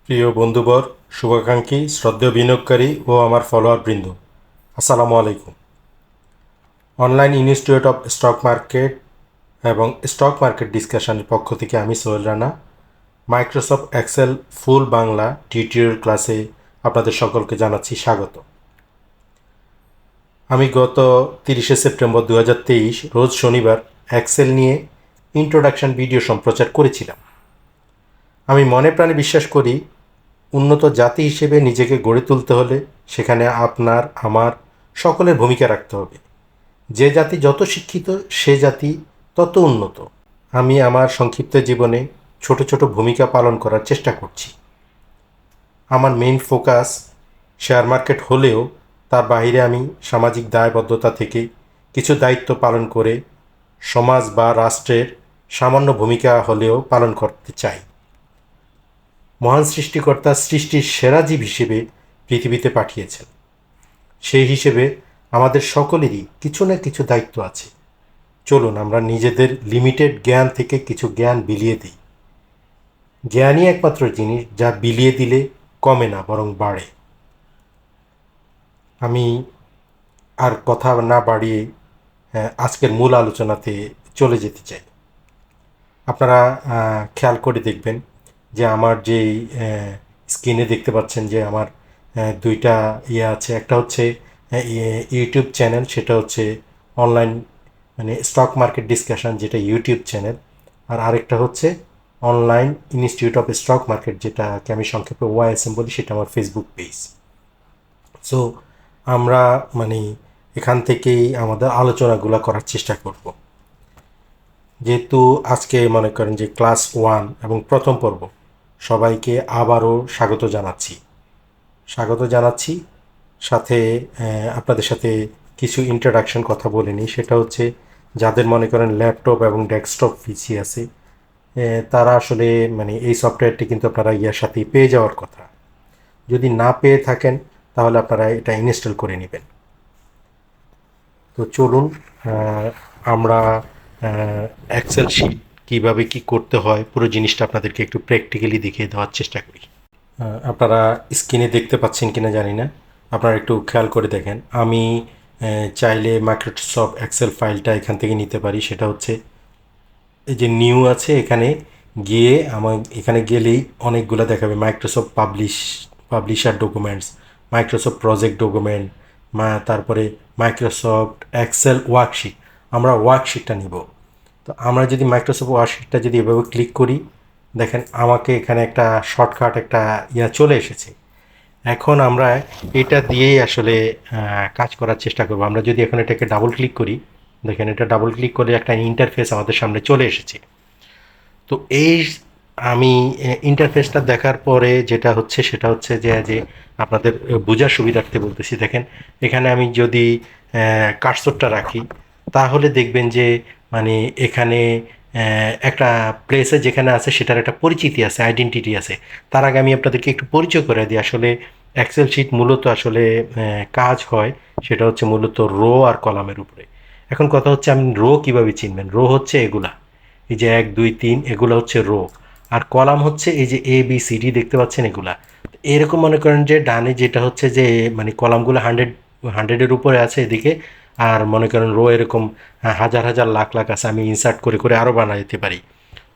প্রিয় বন্ধুবর, শুভাকাঙ্ক্ষী, শ্রদ্ধেয় বিনিয়োগকারী ও আমার ফলোয়ার বৃন্দ, আসসালামু আলাইকুম। Online institute of stock market এবং স্টক মার্কেট ডিসকাশনের পক্ষ থেকে আমি সোহেল রানা মাইক্রোসফট এক্সেল ফুল বাংলা টিউটোরিয়াল ক্লাসে আপনাদের সকলকে জানাচ্ছি স্বাগত। আমি গত 30শে সেপ্টেম্বর 2023 রোজ শনিবার এক্সেল নিয়ে ইন্ট্রোডাকশন ভিডিও সম্প্রচার করেছিলাম। আমি মনে প্রাণে বিশ্বাস করি, উন্নত জাতি হিসেবে নিজেকে গড়ে তুলতে হলে সেখানে আপনার আমার সকলের ভূমিকা রাখতে হবে। যে জাতি যত শিক্ষিত সে জাতি তত উন্নত। আমি আমার সংক্ষিপ্ত জীবনে ছোট ছোট ভূমিকা পালন করার চেষ্টা করছি। আমার মেইন ফোকাস শেয়ার মার্কেট হলেও তার বাইরে আমি সামাজিক দায়বদ্ধতা থেকে কিছু দায়িত্ব পালন করে সমাজ বা রাষ্ট্রের সামান্য ভূমিকা হলেও পালন করতে চাই। মহান সৃষ্টিকর্তা সৃষ্টির সেরা জীব হিসেবে পৃথিবীতে পাঠিয়েছেন। সেই হিসেবে আমাদের সকলেরই কিছু না কিছু দায়িত্ব আছে। চলুন আমরা নিজেদের লিমিটেড জ্ঞান থেকে কিছু জ্ঞান বিলিয়ে দিই। জ্ঞানই একমাত্র জিনিস যা বিলিয়ে দিলে কমে না, বরং বাড়ে। আমি আর কথা না বাড়িয়ে আজকের মূল আলোচনাতে চলে যেতে চাই। আপনারা খেয়াল করে দেখবেন যে আমার যেই স্ক্রিনে দেখতে পাচ্ছেন যে আমার দুইটা আছে। একটা হচ্ছে ইউটিউব চ্যানেল, সেটা হচ্ছে অনলাইন মানে স্টক মার্কেট ডিসকাশন, যেটা ইউটিউব চ্যানেল। আর আরেকটা হচ্ছে online institute of stock market, যেটাকে আমি সংক্ষেপে ওয়াইএসএম বলি, সেটা আমার ফেসবুক পেজ। সো আমরা এখান থেকেই আমাদের আলোচনাগুলো করার চেষ্টা করব। যেহেতু আজকে মনে করেন যে ক্লাস 1 এবং প্রথম পর্ব, সবাইকে আবারও স্বাগত জানাচ্ছি। সাথে আপনাদের সাথে কিছু ইন্ট্রোডাকশন কথা বলে নিই। সেটা হচ্ছে যাদের মনে করেন ল্যাপটপ এবং ডেস্কটপ পিসি আছে, তারা আসলে এই সফটওয়্যারটি কিন্তু আপনারা ইয়ার সাথেই পেয়ে যাওয়ার কথা। যদি না পেয়ে থাকেন তাহলে আপনারা এটা ইনস্টল করে নেবেন। তো চলুন আমরা এক্সেল শিট কীভাবে কী করতে হয় পুরো জিনিসটা আপনাদেরকে একটু প্র্যাকটিক্যালি দেখিয়ে দেওয়ার চেষ্টা করি। আপনারা স্ক্রিনে দেখতে পাচ্ছেন কিনা জানি না, আপনারা একটু খেয়াল করে দেখেন। আমি চাইলে মাইক্রোসফট এক্সেল ফাইলটা এখান থেকে নিতে পারি। সেটা হচ্ছে এই যে নিউ আছে, এখানে গিয়ে আমার এখানে গেলেই অনেকগুলো দেখাবে Microsoft publisher documents, Microsoft project document, তারপরে মাইক্রোসফট এক্সেল ওয়ার্কশিট। আমরা ওয়ার্কশিটটা নিব। তো আমরা যদি মাইক্রোসফট ওয়ার্কশিটটা যদি এভাবে ক্লিক করি, দেখেন আমাকে এখানে একটা শর্টকাট একটা চলে এসেছে। এখন আমরা এটা দিয়েই আসলে কাজ করার চেষ্টা করব। আমরা যদি এখন এটাকে ডাবল ক্লিক করি, দেখেন এটা ডাবল ক্লিক করে একটা ইন্টারফেস আমাদের সামনে চলে এসেছে। তো এই আমি ইন্টারফেসটা দেখার পরে যেটা হচ্ছে সেটা হচ্ছে যে আপনাদের বোঝার সুবিধার্থে বলতেছি। দেখেন এখানে আমি যদি কার্সরটা রাখি, তাহলে দেখবেন যে এখানে একটা প্লেসে যেখানে আছে সেটার একটা পরিচিতি আছে, আইডেন্টিটি আছে। তার আগে আমি আপনাদেরকে একটু পরিচয় করে দিই। আসলে এক্সেল শিট মূলত আসলে কাজ হয় সেটা হচ্ছে মূলত রো আর কলামের উপরে। এখন কথা হচ্ছে আমি রো কীভাবে চিনবেন। রো হচ্ছে এগুলা, এই যে 1 2 3, এগুলো হচ্ছে রো। আর কলাম হচ্ছে এই যে ABCD দেখতে পাচ্ছেন এগুলা। এরকম মনে করেন যে ডানে যেটা হচ্ছে যে কলামগুলো 100-এর উপরে আছে এদিকে, আর মনে করেন রো এরকম হাজার হাজার লাখ লাখ আছে। আমি ইনসার্ট করে করে আরও বানাইতে পারি।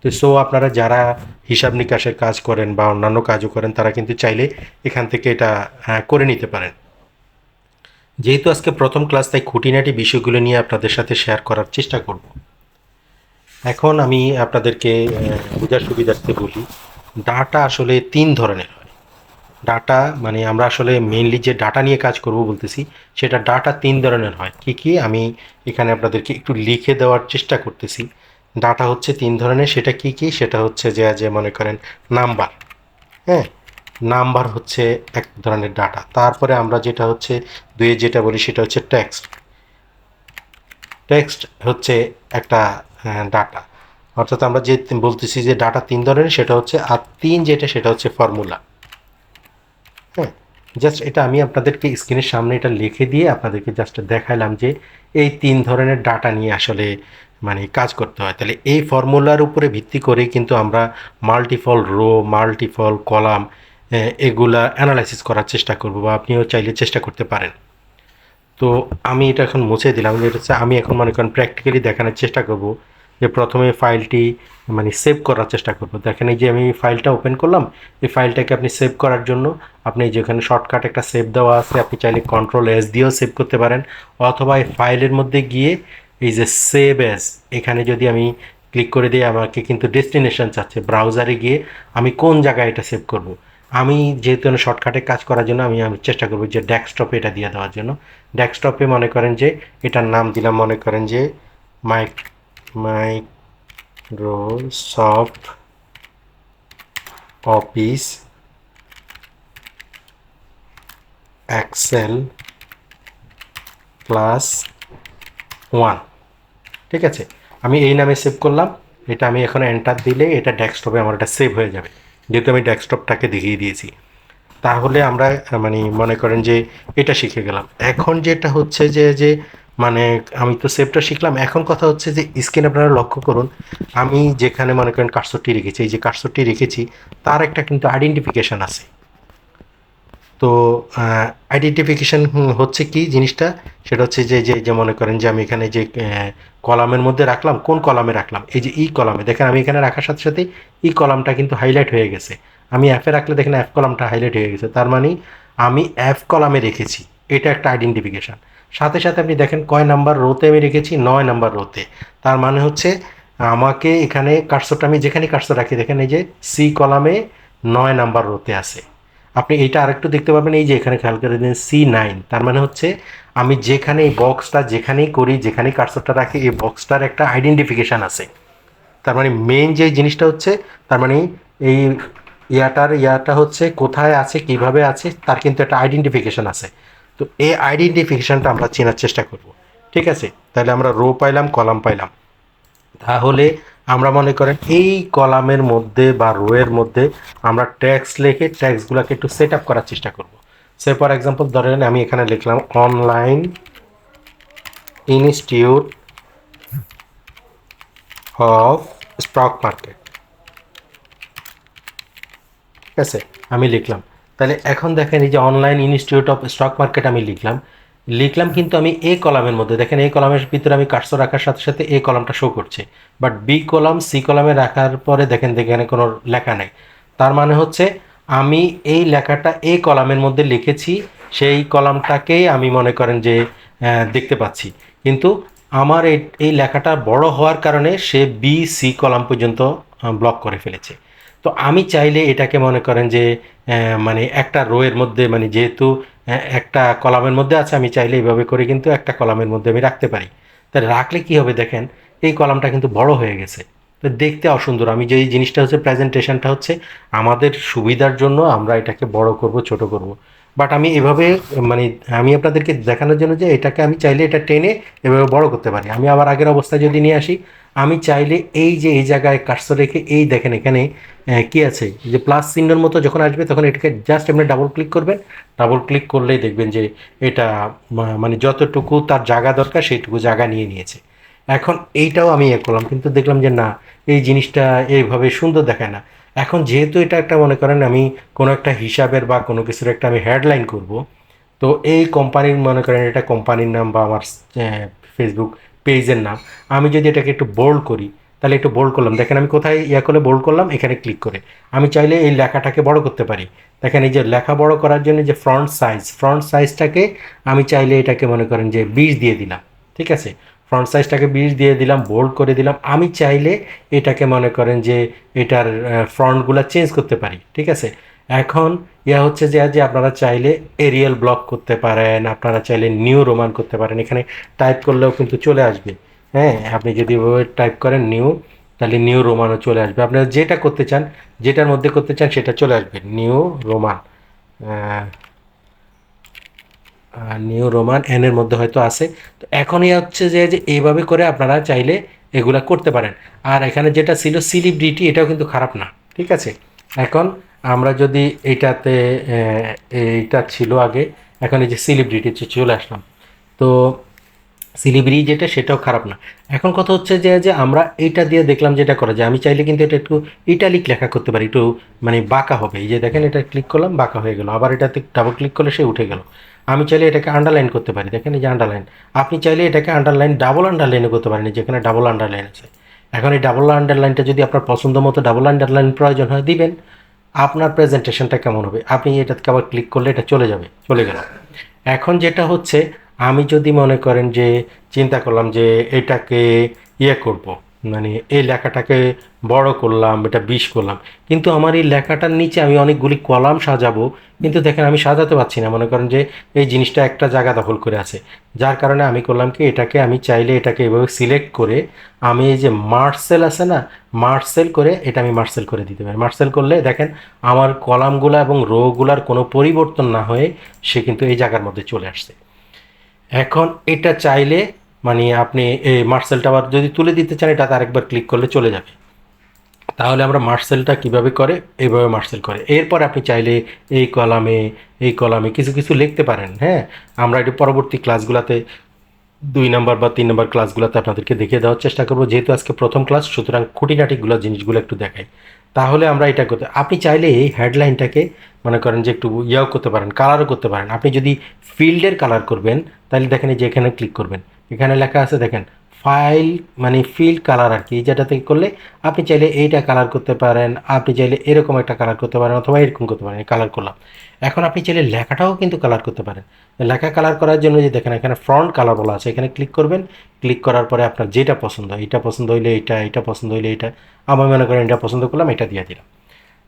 তো আপনারা যারা হিসাব নিকাশের কাজ করেন বা অন্যান্য কাজও করেন, তারা কিন্তু চাইলে এখান থেকে এটা করে নিতে পারেন। যেহেতু আজকে প্রথম ক্লাস, তাই খুঁটিনাটি বিষয়গুলো নিয়ে আপনাদের সাথে শেয়ার করার চেষ্টা করব। এখন আমি আপনাদেরকে বোঝার সুবিধার্থে বলি, ডাটা আসলে 3 ধরনের হয়। ডাটা আমরা আসলে মেইনলি যে ডাটা নিয়ে কাজ করব বলতেছি, সেটা ডাটা 3 ধরনের হয়। কি আমি এখানে আপনাদেরকে একটু লিখে দেওয়ার চেষ্টা করতেছি। ডাটা হচ্ছে 3 ধরনের। সেটা কি সেটা হচ্ছে যে মনে করেন নাম্বার। হ্যাঁ, নাম্বার হচ্ছে এক ধরনের ডাটা। তারপরে আমরা যেটা হচ্ছে দুয়ে যেটা বলি সেটা হচ্ছে টেক্সট। টেক্সট হচ্ছে একটা ডাটা। অর্থাৎ আমরা যে বলতেছি যে ডাটা 3 ধরনের, সেটা হচ্ছে আর 3 যেটা সেটা হচ্ছে ফর্মুলা। হ্যাঁ, জাস্ট এটা আমি আপনাদেরকে স্ক্রিনের সামনে এটা লিখে দিয়ে আপনাদেরকে জাস্ট দেখাইলাম যে এই 3 ধরনের ডাটা নিয়ে আসলে কাজ করতে হয়। তাহলে এই ফর্মুলার উপরে ভিত্তি করেই কিন্তু আমরা মাল্টিপল রো, মাল্টিপল কলাম এগুলা অ্যানালাইসিস করার চেষ্টা করব, বা আপনিও চাইলে চেষ্টা করতে পারেন। তো আমি এটা এখন মুছে দিলাম। যেটা হচ্ছে আমি এখন মনে করেন প্র্যাকটিক্যালি দেখানোর চেষ্টা করব যে প্রথমে ফাইলটি মানে সেভ করার চেষ্টা করব। দেখেন এই যে আমি ফাইলটা ওপেন করলাম, এই ফাইলটাকে আপনি সেভ করার জন্য আপনি যেখানে শর্টকাট একটা সেভ দেওয়া আছে, আপনি চাইলে Ctrl+S দিয়েও সেভ করতে পারেন, অথবা এই ফাইলের মধ্যে গিয়ে এই যে সেভ অ্যাজ, এখানে যদি আমি ক্লিক করে দিই আমাকে কিন্তু ডেস্টিনেশন চাচ্ছে, ব্রাউজারে গিয়ে আমি কোন জায়গায় এটা সেভ করব। আমি যেহেতু শর্টকাটে কাজ করার জন্য আমি চেষ্টা করব যে ডেস্কটপে এটা দিয়ে দেওয়ার জন্য। ডেস্কটপে মনে করেন যে এটার নাম দিলাম মনে করেন যে মাইক্রোসফট অফিস এক্সেল ক্লাস 1, ঠিক আছে। আমি এই নামে সেভ করলাম। এটা আমি এখন এন্টার দিলে এটা ডেস্কটপে আমার এটা সেভ হয়ে যাবে, যেহেতু আমি ডেস্কটপটাকে দেখিয়ে দিয়েছি। তাহলে আমরা মানে মনে করেন যে এটা শিখে গেলাম। এখন যেটা হচ্ছে যে মানে আমি তো সেভটা শিখলাম, এখন কথা হচ্ছে যে স্ক্রিন আপনারা লক্ষ্য করুন, আমি যেখানে মনে করেন কার্সরটি রেখেছি, এই যে কার্সরটি রেখেছি তার একটা কিন্তু আইডেন্টিফিকেশান আছে। তো আইডেন্টিফিকেশান হচ্ছে কি জিনিসটা, সেটা হচ্ছে যে যে যে মনে করেন যে আমি এখানে যে কলামের মধ্যে রাখলাম, কোন কলামে রাখলাম, এই যে ই কলামে দেখেন আমি এখানে রাখার সাথে সাথে ই কলামটা কিন্তু হাইলাইট হয়ে গেছে। আমি অ্যাপে রাখলে দেখেন অ্যাপ কলামটা হাইলাইট হয়ে গেছে, তার মানে আমি অ্যাপ কলামে রেখেছি, এটা একটা আইডেন্টিফিকেশান। সাথে সাথে আপনি দেখেন কয় নাম্বার রোতে আমি রেখেছি, 9 নাম্বার রোতে। তার মানে হচ্ছে আমাকে এখানে কার্সরটা আমি যেখানে কার্সর রাখি দেখেন এই যে সি কলামে 9 নাম্বার রোতে আছে। আপনি এইটা আরেকটু দেখতে পাবেন, এই যে এখানে খেয়াল করে দিন C9, তার মানে হচ্ছে আমি যেখানে এই বক্সটা যেখানেই করি, যেখানেই কার্সরটা রাখি, এই বক্সটার একটা আইডেন্টিফিকেশান আছে। তার মানে মেইন যে জিনিসটা হচ্ছে, তার মানে এই ইয়াটা হচ্ছে কোথায় আছে, কিভাবে আছে, তার কিন্তু একটা আইডেন্টিফিকেশান আছে। তো এই আইডেন্টিফিকেশানটা আমরা চেনার চেষ্টা করব, ঠিক আছে। তাহলে আমরা রো পাইলাম, কলাম পাইলাম। তাহলে আমরা মনে করেন এই কলামের মধ্যে বা রোয়ের মধ্যে আমরা ট্যাক্স লিখে ট্যাক্সগুলোকে একটু সেট আপ করার চেষ্টা করব। সে ফর এক্সাম্পল ধরেন আমি এখানে লিখলাম online institute of stock market, ঠিক আছে, আমি লিখলাম। তাহলে এখন দেখেন এই যে online institute of stock market আমি লিখলাম, কিন্তু আমি এ কলামের মধ্যে দেখেন এই কলামের ভিতরে আমি কার্সর রাখার সাথে সাথে এই কলামটা শো করছে, বাট বি কলাম সি কলামে রাখার পরে দেখেন এখানে কোনো লেখা নেই। তার মানে হচ্ছে আমি এই লেখাটা এই কলামের মধ্যে লিখেছি, সেই কলামটাকেই আমি মনে করেন যে দেখতে পাচ্ছি, কিন্তু আমার এই লেখাটা বড় হওয়ার কারণে সে বি সি কলাম পর্যন্ত ব্লক করে ফেলেছে। তো আমি চাইলে এটাকে মনে করেন যে মানে একটা রোয়ের মধ্যে, মানে যেহেতু একটা কলামের মধ্যে আছে, আমি চাইলে এইভাবে করে কিন্তু একটা কলামের মধ্যে আমি রাখতে পারি। তাই রাখলে কি হবে দেখেন এই কলামটা কিন্তু বড় হয়ে গেছে, তো দেখতে অসুন্দর। আমি যে এই জিনিসটা হচ্ছে প্রেজেন্টেশনটা হচ্ছে আমাদের সুবিধার জন্য আমরা এটাকে বড় করব, ছোট করব, বাট আমি এভাবে মানে আমি আপনাদেরকে দেখানোর জন্য যে এটাকে আমি চাইলে এটা টেনে এভাবে বড় করতে পারি। আমি আবার আগের অবস্থায় যদি নিয়ে আসি, আমি চাইলে এই যে এই জায়গায় কার্সর রেখে এই দেখেন এখানে কি আছে যে প্লাস চিহ্নের মতো যখন আসবে তখন এটাকে জাস্ট এমনি ডাবল ক্লিক করবেন। ডাবল ক্লিক করলেই দেখবেন যে এটা মানে যতটুকু তার জায়গা দরকার সেইটুকু জায়গা নিয়ে নিয়েছে। এখন এইটাও আমি করলাম, কিন্তু দেখলাম যে না, এই জিনিসটা এইভাবে সুন্দর দেখায় না। এখন যেহেতু এটা একটা মনে করেন আমি কোনো একটা হিসাবের বা কোনো কিছুর একটা আমি হেডলাইন করব, তো এই কোম্পানির মনে করেন এটা কোম্পানির নাম বা আমার ফেসবুক পেজের নাম, আমি যদি এটাকে একটু বোল্ড করি, তাহলে একটু বোল্ড করলাম, দেখেন আমি কোথায় করলে বোল্ড করলাম, এখানে ক্লিক করে আমি চাইলে এই লেখাটাকে বড় করতে পারি। দেখেন এই যে লেখা বড় করার জন্য যে ফ্রন্ট সাইজটাকে আমি চাইলে এটাকে মনে করেন যে 20 দিয়ে দিলাম, ঠিক আছে। ফ্রন্ট সাইজটাকে 20 দিয়ে দিলাম, বোল্ড করে দিলাম। আমি চাইলে এটাকে মনে করেন যে এটার ফ্রন্টগুলো চেঞ্জ করতে পারি, ঠিক আছে। এখন হচ্ছে যে আপনারা চাইলে এরিয়াল ব্লক করতে পারেন, আপনারা চাইলে নিউ রোমান করতে পারেন, এখানে টাইপ করলেও কিন্তু চলে আসবে। হ্যাঁ, আপনি যদি টাইপ করেন নিউ, তাহলে নিউ রোমানও চলে আসবে। আপনারা যেটা করতে চান, যেটার মধ্যে করতে চান সেটা চলে আসবে, নিউ রোমান। নিউ রোমান এনের মধ্যে হয়তো আছে। তো এখনই হচ্ছে যে এইভাবে করে আপনারা চাইলে এগুলা করতে পারেন। আর এখানে যেটা ছিল সেলিব্রিটি, এটাও কিন্তু খারাপ না, ঠিক আছে। এখন আমরা যদি এইটাতে এইটা ছিল আগে, এখন এই যে সেলিব্রিটি চলে আসলাম। তো সিলিবরি যেটা সেটাও খারাপ না। এখন কথা হচ্ছে যে আমরা এইটা দিয়ে দেখলাম যেটা করা যায়। আমি চাইলে কিন্তু এটা একটু ইটালিক লেখা করতে পারি, একটু মানে বাঁকা হবে। এই যে দেখেন, এটা ক্লিক করলাম, বাঁকা হয়ে গেল। আবার এটাতে ডাবল ক্লিক করলে সে উঠে গেল। আমি চাইলে এটাকে আন্ডারলাইন করতে পারি, দেখেন এই যে আন্ডারলাইন। আপনি চাইলে এটাকে আন্ডারলাইন, ডাবল আন্ডারলাইনও করতে পারেন, যেখানে ডাবল আন্ডারলাইন আছে। এখন এই ডাবল আন্ডারলাইনটা যদি আপনার পছন্দ মতো ডাবল আন্ডারলাইন প্রয়োজন হয় দিবেন। আপনার প্রেজেন্টেশনটা কেমন হবে, আপনি এটাতে আবার ক্লিক করলে এটা চলে যাবে, চলে গেল। এখন যেটা হচ্ছে, আমি যদি মনে করেন যে চিন্তা করলাম যে এটাকে করব, মানে এই লেখাটাকে বড় করলাম, এটা 20 করলাম, কিন্তু আমার এই লেখাটার নিচে আমি অনেকগুলি কলাম সাজাবো, কিন্তু দেখেন আমি সাজাতে পারছি না। মনে করেন যে এই জিনিসটা একটা জায়গা দখল করে আছে, যার কারণে আমি করলাম কি, এটাকে আমি চাইলে এটাকে এভাবে সিলেক্ট করে আমি এই যে মার্সেল আছে না, মার্সেল করে এটা আমি মার্সেল করে দিতে পারি। মার্সেল করলে দেখেন আমার কলামগুলো এবং রোগুলার কোনো পরিবর্তন না হয়ে সে কিন্তু এই জায়গার মধ্যে চলে আসছে। এখন এটা চাইলে মানে আপনি এই মার্সেলটা আবার যদি তুলে দিতে চান, এটা আরেকবার ক্লিক করলে চলে যাবে। তাহলে আমরা মার্সেলটা কিভাবে করে, এইভাবে মার্সেল করে। এরপর আপনি চাইলে এই কলামে এই কলামে কিছু কিছু লিখতে পারেন। হ্যাঁ, আমরা একটু পরবর্তী ক্লাসগুলোতে 2 নম্বর বা 3 নম্বর ক্লাসগুলোতে আপনাদেরকে দেখিয়ে দেওয়ার চেষ্টা করবো, যেহেতু আজকে প্রথম ক্লাস, সুতরাং খুঁটিনাটিগুলো জিনিসগুলো একটু দেখাই। তাহলে আমরা এটা করতে, আপনি চাইলে এই হেডলাইনটাকে মনে করেন যে একটু ইয়াও করতে পারেন, কালারও করতে পারেন। আপনি যদি ফিল্ডের কালার করবেন, তাহলে দেখেন এই যে এখানে ক্লিক করবেন, এখানে লেখা আছে দেখেন ফাইল, মানে ফিল্ড কালার আর কি। এই যেটাতে করলে আপনি চাইলে এইটা কালার করতে পারেন, আপনি চাইলে এরকম একটা কালার করতে পারেন, অথবা এরকম করতে পারেন। কালার করলাম। এখন আপনি চাইলে লেখাটাও কিন্তু কালার করতে পারেন। লেখা কালার করার জন্য যে দেখেন এখানে ফ্রন্ট কালার বলা আছে, এখানে ক্লিক করবেন। ক্লিক করার পরে আপনার যেটা পছন্দ হয়, এটা পছন্দ হইলে এইটা, এটা পছন্দ হইলে এটা, আমি মনে করেন এটা পছন্দ করলাম, এটা দিয়ে দিলাম।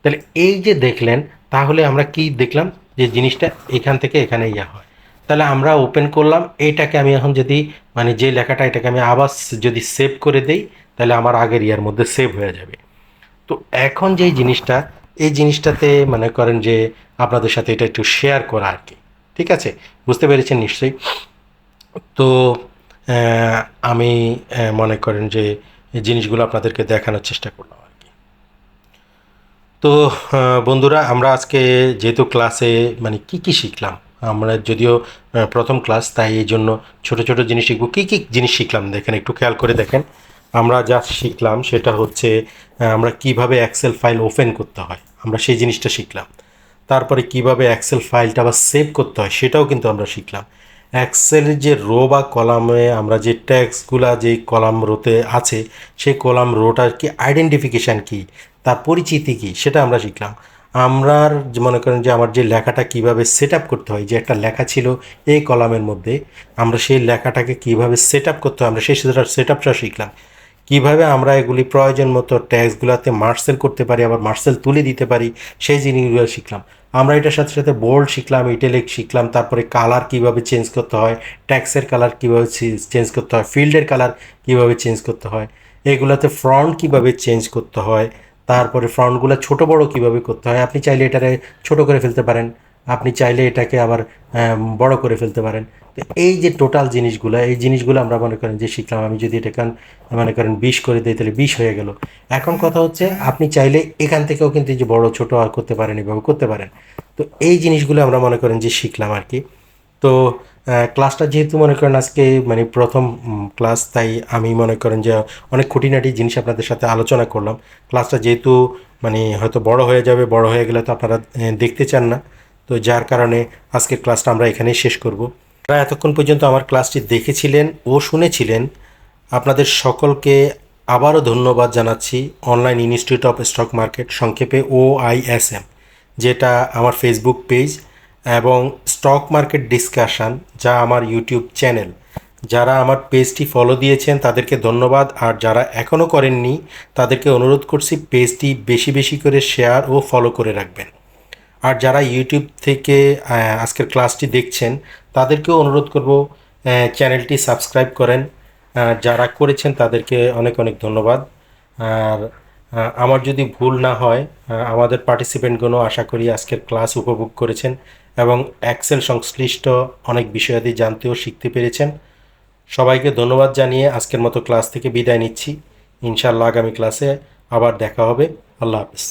তাহলে এই যে দেখলেন, তাহলে আমরা কি দেখলাম যে জিনিসটা এখান থেকে এখানে ইয়া হয়। তাহলে আমরা ওপেন করলাম এইটাকে, আমি এখন যদি মানে যে লেখাটা, এটাকে আমি আবার যদি সেভ করে দেই, তাহলে আমার আগের ইয়ার মধ্যে সেভ হয়ে যাবে। তো এখন যেই জিনিসটা, এই জিনিসটাতে মনে করেন যে আপনাদের সাথে এটা একটু শেয়ার করা আর কি। ঠিক আছে, বুঝতে পেরেছেন নিশ্চয়ই। তো আহ, আমি মনে করেন যে এই জিনিসগুলো আপনাদেরকে দেখানোর চেষ্টা করলাম আর কি। তো বন্ধুরা, আমরা আজকে যেহেতু ক্লাসে মানে কি কি শিখলাম, আমরা যদিও প্রথম ক্লাস, তাই এই জন্য ছোট ছোট জিনিস শিখবো। কী কী জিনিস শিখলাম দেখেন, একটু খেয়াল করে দেখেন। আমরা যা শিখলাম সেটা হচ্ছে আমরা কিভাবে এক্সেল ফাইল ওপেন করতে হয়, আমরা সেই জিনিসটা শিখলাম। তারপরে কিভাবে এক্সেল ফাইলটা আবার সেভ করতে হয় সেটাও কিন্তু আমরা শিখলাম। এক্সেলের যে রো বা কলামে আমরা যে ট্যাক্সগুলা যে কলাম রোতে আছে, সেই কলাম রোটার কি আইডেন্টিফিকেশান কী, তার পরিচিতি কী, সেটা আমরা শিখলাম। আমরা মনে করেন যে আমার যে লেখাটা কিভাবে সেট আপ করতে হয়, যে একটা লেখা ছিল এই কলামের মধ্যে, আমরা সেই লেখাটাকে কিভাবে সেট আপ করতে হয়, আমরা সেই সেট আপটা শিখলাম। কিভাবে আমরা এগুলি প্রয়োজন মতো ট্যাক্সগুলোতে মার্সেল করতে পারি, আবার মার্সেল তুলে দিতে পারি, সেই জিনিসগুলো শিখলাম। আমরা এটার সাথে সাথে বোল্ড শিখলাম, ইটালিক শিখলাম, তারপরে কালার কিভাবে চেঞ্জ করতে হয়, ট্যাক্সের কালার কিভাবে চেঞ্জ করতে হয়, ফিল্ডের কালার কিভাবে চেঞ্জ করতে হয়, এগুলাতে ফ্রন্ট কিভাবে চেঞ্জ করতে হয়, তারপরে ফ্রন্টগুলো ছোট বড় কিভাবে করতে হয়। আপনি চাইলে এটারে ছোট করে ফেলতে পারেন, আপনি চাইলে এটাকে আবার বড় করে ফেলতে পারেন। তো এই যে টোটাল জিনিসগুলো, এই জিনিসগুলো আমরা মনে করেন যে শিখলাম। আমি যদি এটাকে মনে করেন 20 করে দিই, তাহলে 20 হয়ে গেল। এখন কথা হচ্ছে, আপনি চাইলে এখান থেকেও কিন্তু এই যে বড় ছোট আর করতে পারেন, এভাবে করতে পারেন। তো এই জিনিসগুলো আমরা মনে করেন যে শিখলাম আর কি। তো ক্লাসটা যেহেতু মনে করেন আজকে মানে প্রথম ক্লাস, তাই আমি মনে করেন যে অনেক খুঁটিনাটি জিনিস আপনাদের সাথে আলোচনা করলাম। ক্লাসটা যেহেতু মানে হয়তো বড় হয়ে যাবে, বড় হয়ে গেলে তো আপনারা দেখতে চান না, তো যার কারণে আজকের ক্লাসটা আমরা এখানেই শেষ করব। আপনারা এতক্ষণ পর্যন্ত আমার ক্লাসটি দেখেছিলেন ও শুনেছিলেন, আপনাদের সকলকে আবারও ধন্যবাদ জানাচ্ছি। Online institute of stock market, সংক্ষেপে OISM, যেটা আমার ফেসবুক পেজ, এবং স্টক মার্কেট ডিসকাশন, যা আমার ইউটিউব চ্যানেল। যারা আমার পেজটি ফলো দিয়েছেন তাদেরকে ধন্যবাদ, আর যারা এখনও করেননি তাদেরকে অনুরোধ করছি পেজটি বেশি বেশি করে শেয়ার ও ফলো করে রাখবেন। আর যারা ইউটিউব থেকে আজকের ক্লাসটি দেখছেন তাদেরকেও অনুরোধ করব চ্যানেলটি সাবস্ক্রাইব করেন। যারা করেছেন তাদেরকে অনেক অনেক ধন্যবাদ। আর আমার যদি ভুল না হয়, আমাদের পার্টিসিপেন্টগুলো আশা করি আজকের ক্লাস উপভোগ করেছেন এবং এক্সেল সংশ্লিষ্ট অনেক বিষয়াদি জানতে ও শিখতে পেরেছেন। সবাইকে ধন্যবাদ জানিয়ে আজকের মতো ক্লাস থেকে বিদায় নিচ্ছি। ইনশাআল্লাহ আগামী ক্লাসে আবার দেখা হবে। আল্লাহ হাফেজ।